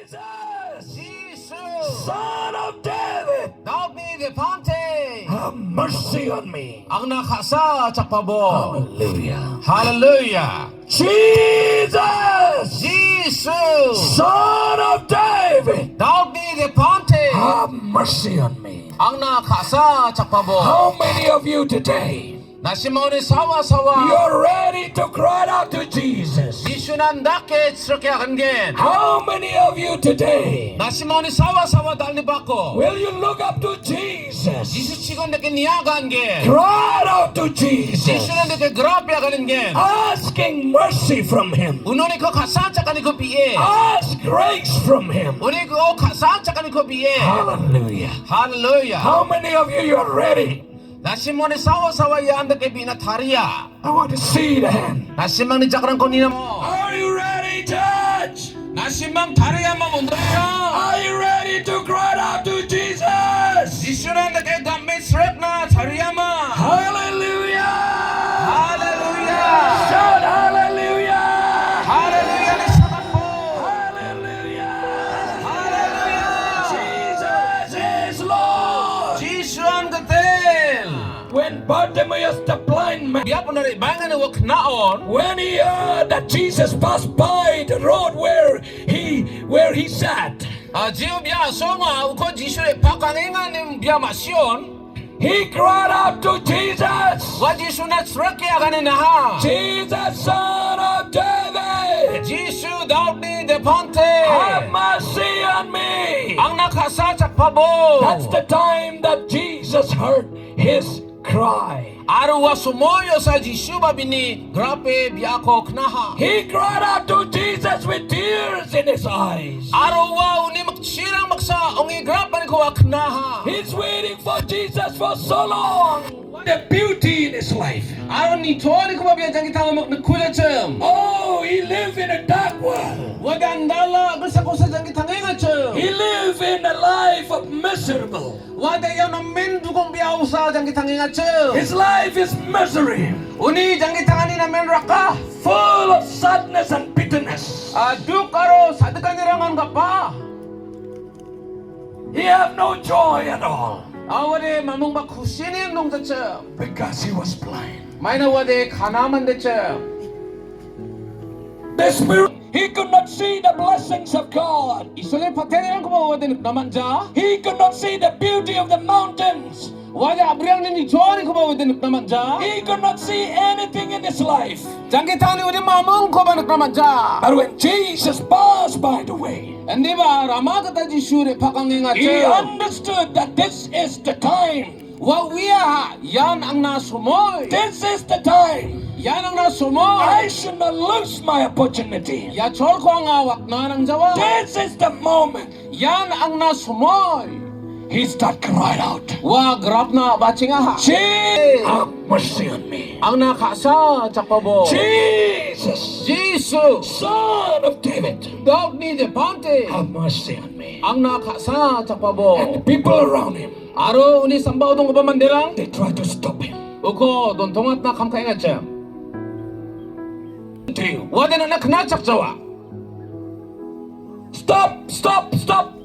Jesus, Son of David, Daud ni Depante, have mercy on me. ang nakasa sa pabo. Hallelujah. Hallelujah. Jesus, Jesus, Son of David, Daud ni Depante, have mercy on me. ang nakasa sa pabo. How many of you today, Nasimone sawa-sawa, you're ready to cry out to Jesus? Isunan dakit srokya kangen. How many of you today, Nasimone sawa-sawa dal ni bako. will you look up to Jesus? Jesus chigon deke niyagan gen. Cry out to Jesus, Isunan deke grapya kangen. asking mercy from Him. Unoni ko kasancha kaniko biye. Ask grace from Him. Uni ko kasancha kaniko biye. Hallelujah. Hallelujah. How many of you are ready? Nasimone sawa-sawa yan deke binataria. I want to see the hand. Nasimang ni jakran ko nina mo. Are you ready, church? Nasimang taria mo mundoya. Are you ready to cry out to Jesus? Isunan deke damme srek na taria ma. Hallelujah! Hallelujah. Shout hallelujah! Hallelujah ni sabat mo. Hallelujah! Hallelujah. Jesus is Lord! Jesus ang gatel. When Bartimaeus the blind man, Biya po na rin, bangan na wak naon. when he heard that Jesus passed by the road where he sat, Jiyo biya, so nga, uko Jesus e pakangingan ni biya masyon. he cried out to Jesus, Wa Jesus na sreki aganin na ha. Jesus, Son of David, Jesus Daud ni Depante. have mercy on me. Ang nakasa sa pabo. That's the time that Jesus heard his cry. Araw wa sumoyo sa Jesus babini, grabe biya ko knaha. He cried out to Jesus with tears in his eyes. Araw wa uni magsirang magsa, ungi grabe ko wa knaha. He's waiting for Jesus for so long. The beauty in his life. Araw ni Tori ko mabiya jang kitang magnakulatsom. Oh, he lived in a dark world. Wagandala gusto ko sa jang kitang ingatsom. He lived in a life of miserable. Wada yaw na mendu kong biyaw sa jang kitang ingatsom. His life is misery, Uni jang kitang ani na menraka. full of sadness and bitterness. Adu karo sa nirangan ka pa. He had no joy at all Awade mamung ba kusinin nung tatsom. because he was blind. May na wade kanaman tatsom. The spirit, he could not see the blessings of God. Isole patengan ko ba wade naman ja? He could not see the beauty of the mountains. Wade abriang ni Tori ko ba wade naman ja? He could not see anything in his life. Jang kitang ni wade mamung ko ba naman ja? But when Jesus passed by the way, Hindi ba rama kata jisure pakangingat he understood that this is the time. Wa wiya yan ang nasumoy. This is the time. Yan ang nasumoy. I should not lose my opportunity. Ya chol ko ang awak na ng jawa. This is the moment. Yan ang nasumoy. He started crying out, Wa grab na batsingaha. Jesus, have mercy on me. Ang nakasa sa pabo. Jesus, Jesus, Son of David, Daud ni Depante. have mercy on me. Ang nakasa sa pabo. And the people around him, Aro uni sambaw dong ba mandirang? they tried to stop him. Uko don tongat na kamkaingat siya. To you, Wa din na knatsak jawa. stop, stop, stop.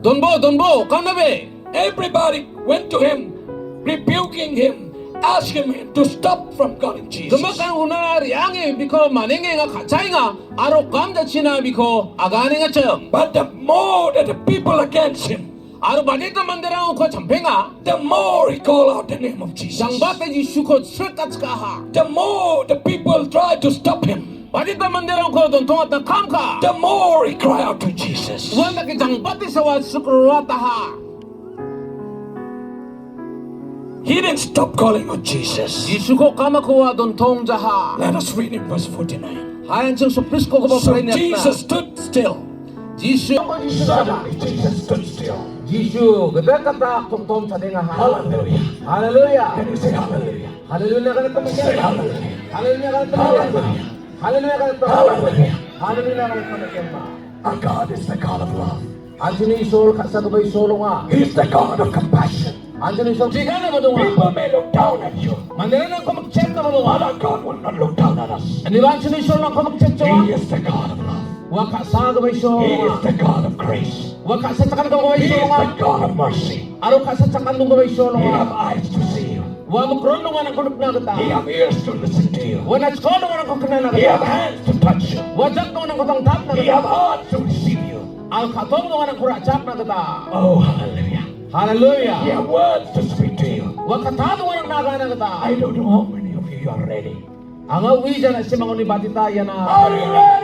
Donbo, kam na be. Everybody went to him, rebuking him, asking him to stop from calling Jesus. Kemakang unari angi biko manenge nga kacay nga aro kamda china biko agani nga chum. But the more that the people against him, Aro badita mandirang ko champenga the more he called out the name of Jesus. jangbate ji shuko srekat kaha. The more the people tried to stop him, Badita mandirang ko don tongat na kamka. the more he cried out to Jesus. Wala ki jangbate sa wat sukrwata ha. He didn't stop calling on Jesus. Ji shuko kama ko don tong jaha. Let us read in verse 49. Hayan chung supris ko ba So pare niya. Jesus stood still. Jisu Suddenly Jesus stood still. Jisu gede kata tom sa denga ha. Hallelujah. Hallelujah. Can you say hallelujah? Hallelujah kan temen. Say hallelujah. Hallelujah kan temen. Hallelujah. Hallelujah kan temen. Hallelujah. Hallelujah kan temen. Our God is the God of love. Anjani sol kasa ko ba solo nga. He's the God of compassion. Anjani sol tiga na mo nga. People may look down at you, Mandala na ko mag-check na mo but nga. our God will not look down at us. Ani ba anjani sol na ko mag-check He jawa? is the God of love. Wakasa ka ba He is iso the God of grace. wakasa takan ka ba He iso is the God of mercy. aro kasa takan ka ba iso He have eyes to see you. wa mo krono nga kunup na kita He have ears to listen to you. wa na skono nga kukna na He have kita hands to touch you. wa jak nga kutang tap na He kita have heart to receive you. al katong nga kuracak na kita Oh, hallelujah. hallelujah He have words to speak to you. wa katado nga naga na kita I don't know how many of you are ready. ang awija na si mga batita yan na Are you ready?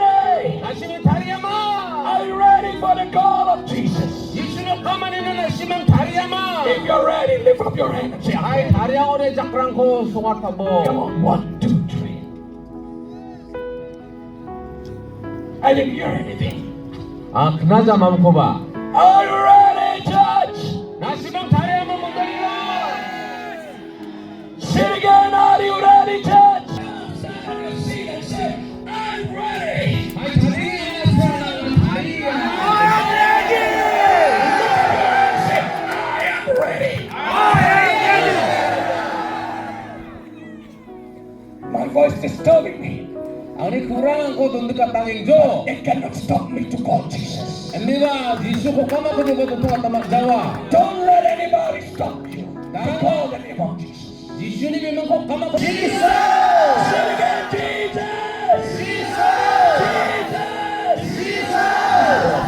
Nasi tariyama Are you ready for the call of Jesus? Yisuno kamanin na si mang tariyama If you're ready, lift up your hand and say, ay tariya ko de jakrang ko sungat tabo come on, 1, 2, 3. I didn't hear anything. knaja mam ko ba Are you ready, church? nasi mang tariyama magdalila Say it again, are you ready, church? Stand on your seat and say, I'm ready. ay tariya na tariya Say, I am ready. My voice disturbing me. Ani kurang ko dun dekat tanging jo. It cannot stop me to call Jesus. Hindi ba Jisu ko kama ko di ba tuwa tamak Jawa. Don't let anybody stop you to call the name of Jesus. Jisu ni memang ko kama ko Jesus. Say it again, Jesus. Jesus. Jesus. Jesus.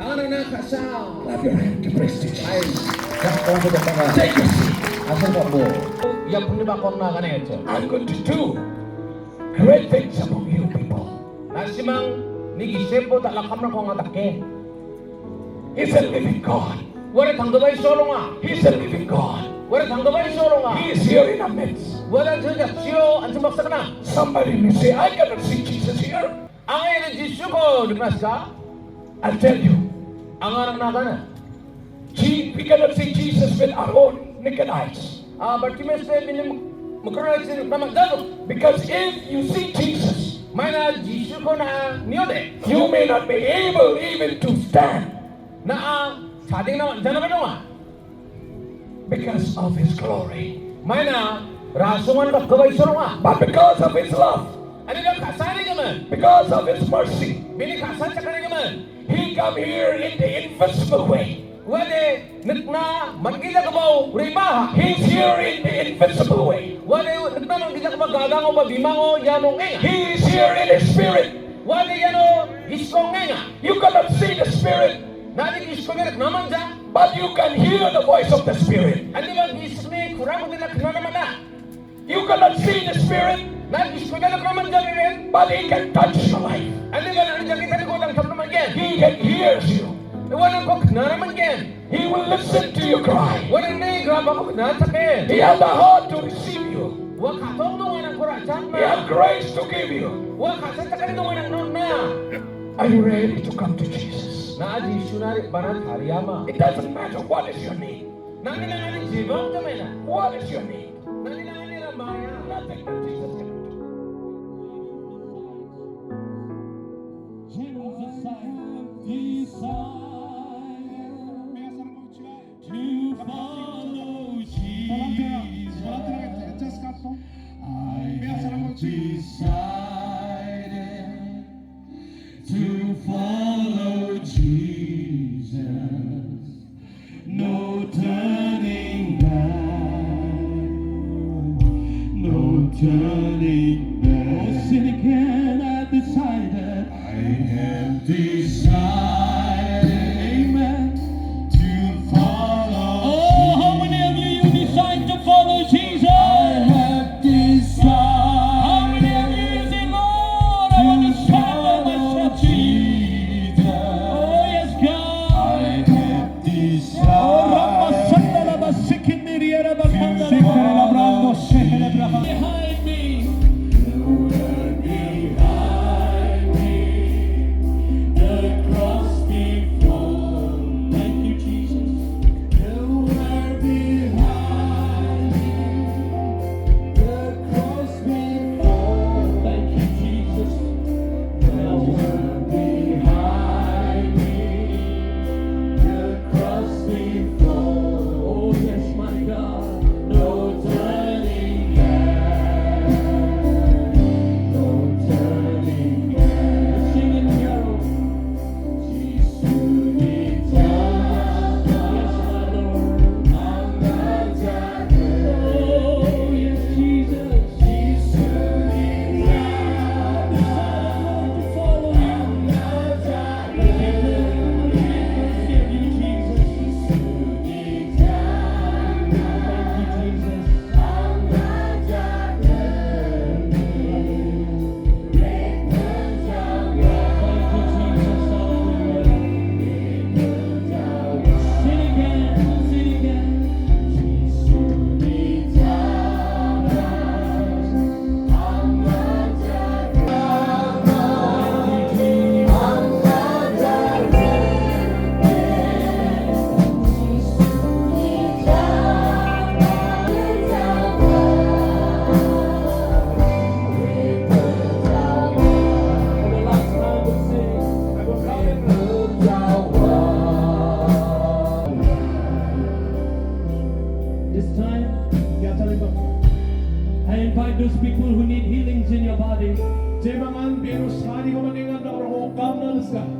Ang na kasa. Clap your hand to praise Jesus. Ay, kakong ko tanga. Take your seat. Asa ko mo. Yang pun ba ko na kanay ito. I'm going to do great things among you people. Nasimang ni gisepo tak lakam na ko ngatake. He's a living God. Wala tanggabay solo nga. He's a living God. Wala tanggabay solo nga. He is here in our midst. Wala sujak siyo ang sumaksak na. Somebody may say, I cannot see Jesus here. Ang ay Jisu ko dignas ka. I'll tell you. Ang arang na kana. We cannot see Jesus with our own naked eyes. Bartimaeus binim magkaroon sin namagdalo. Because if you see Jesus, May na Jisu ko na niyode. you may not be able even to stand Na sading na dyan naman naman. because of His glory. May na rasungan ka kaway solo nga. But because of His love, Ano ba kasari ka man? because of His mercy, Binikasan sa kanina man. He come here in the invisible way. Wale nagna magila ka ba ribaha? He's here in the invisible way. Wale nagna magila ka ba gagango ba bimango yanong nga? He is here in His Spirit. Wale yano iskong nga. You cannot see the Spirit, Nadi iskong nga naman dyan. but you can hear the voice of the Spirit. Ano ba iskong kurang ko nila naman na? You cannot see the Spirit, Nadi iskong nga naman dyan rin. but He can touch your life. Ano ba nandiyan kita ko lang sa naman yan? He can hear you. Walang ko na naman yan. He will listen to your cry. Walang grab ako na sakin. He has a heart to receive you. Wakatong nung anang kuracak He has na. grace to give you. Wakasat sa kanina nung anang nun na. Are you ready to come to Jesus? Na Jisu na rin banat hariyama. It doesn't matter what is your need. Nangilangan ni Jibang kamay na. What is your need? Nangilangan ni Ramaya. Nothing that Jesus cannot do. Jesus, I desire to follow Jesus. I have decided to follow Jesus. No turning back, no turning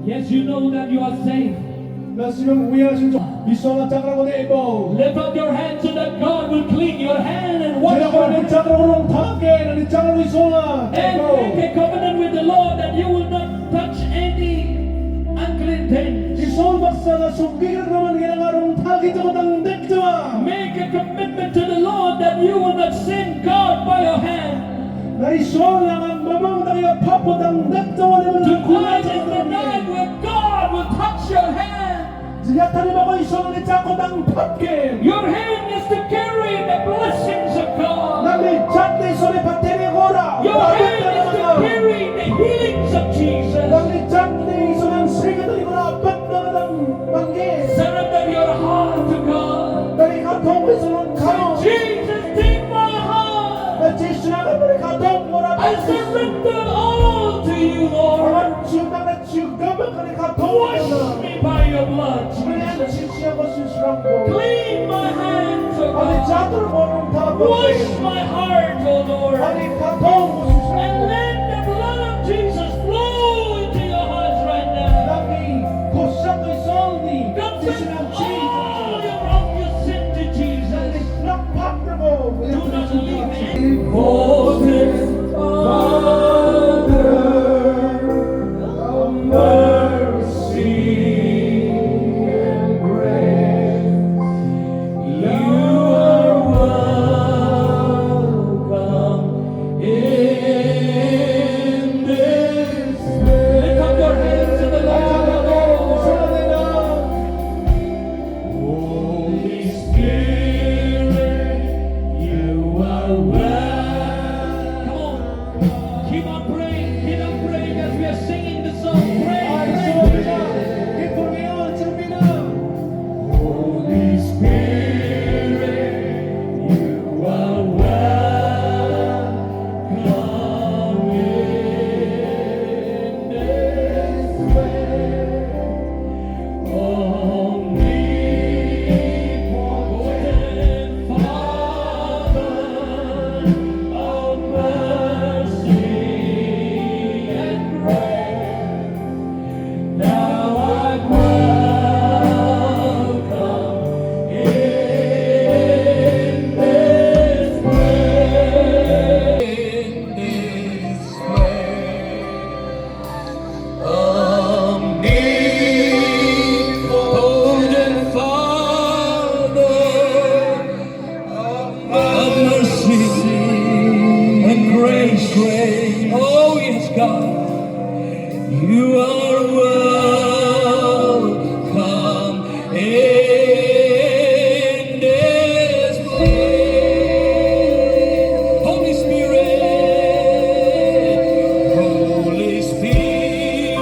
Yes, you know that you are saved. Nasimang uyasin to. Bisonga takra ko na ibo. Lift up your hands so that God will clean your hand and wash Kaya ko your na hands. takra ko ng take. Na takra ko isonga. And make a covenant with the Lord that you will not touch any unclean things. Ison baksa na sumbir naman ginangarong take ko ng dekta. Make a commitment to the Lord that you will not sin God by your hand. Na ison lang ang mamang tayo papot ang dekta wala mo ng Tonight is the night where God will touch your hand. Siya tanim ako ison ni takot ang papke. Your hand is to carry the blessings of God. Nalichak na ison ni patemi kora. Your hand is to carry the healings of Jesus. Nalichak na ison ang singa tali ko na apat na ng pangge. Surrender your heart to God. Nalikatong ko ison ang kamo. Jesus, take my heart. Na Jesus na nalikatong ko na I surrender all to you, Lord. Ang siyutang na siyugama ka nalikatong ko Wash na. me by your blood, Jesus. Clean my hands, O God. Wash my heart, O Lord. And let the blood of Jesus flow into your hearts right now. Confess all your wrong you sin to Jesus. Do not leave me. Lift up your hands to the Lord. Holy Spirit, you are welcome. Come on, keep on praying as we are singing the song. Pray. Holy Spirit, you are welcome in this place. Omnipotent Father of mercy and grace, thou art welcome in this place. Omnipotent Father of mercy and grace. Oh yes, God, you are welcome in this place. Holy Spirit, Holy Spirit,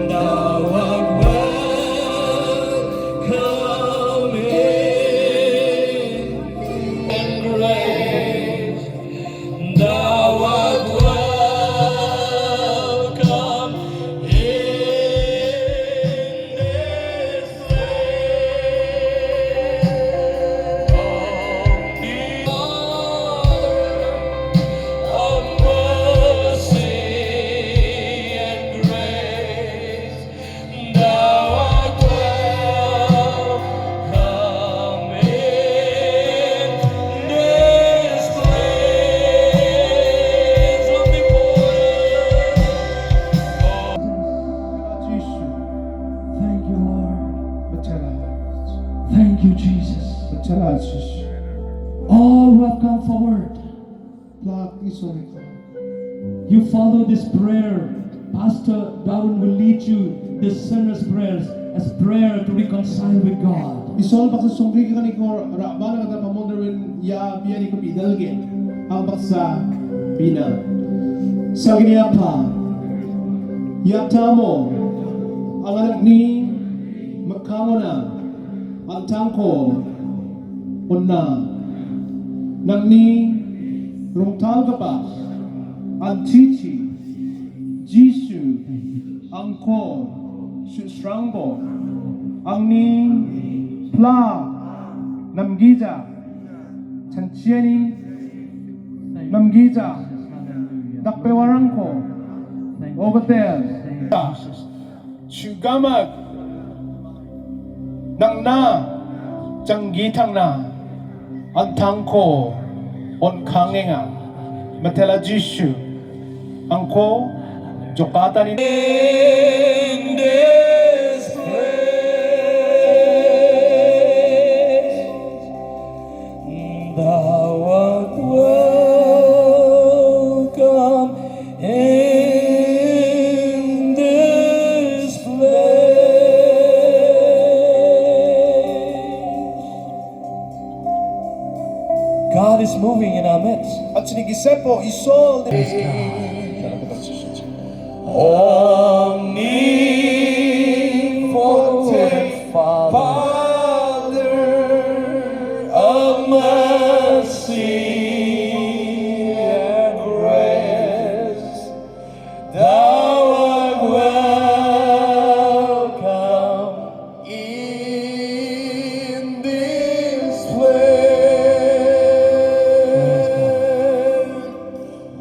thou art welcome in grace. Thou art welcome in this place. Of mercy and grace, thou art welcome in this place. Thank you, Lord. Thank you, Jesus. All who have come forward, you follow this prayer. Pastor Darwin will lead you the sinner's prayers as prayer to reconcile with God. Isol baksa sungri ka ni ko bana kata pamonderin ya biya ni ko bidalgen ang baksa bina sa giniapa yakta mo ang anak ni magkamo na ang tangko unna nang ni rungtang ka pa ang chichi Jisu ang ko strangbo ang ni pla namgiza chanchiani namgiza dakpewarang ko ogotel Chugamat nang na janggitang na ang tangko on kangenga matela jishu angko jokata ni In this place, thou art welcome in this place. God is moving in our midst. at sinigisepo isol Omnipotent Father of mercy and grace, thou art welcome in this place.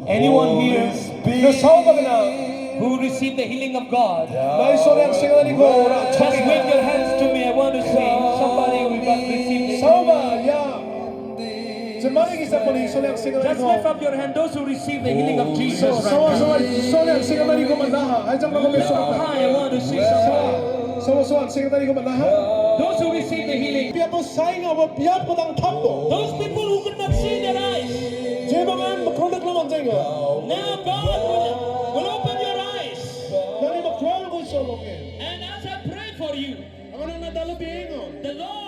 Anyone here who received the healing of God? Just wave your hands to me. I want to see somebody who got received the healing. Just lift up your hand. Those who received the healing of Jesus right now. Lift up high. I want to see somebody. Those who received the healing. Those people who could not see their eyes. Now God will open your eyes. And as I pray for you, the Lord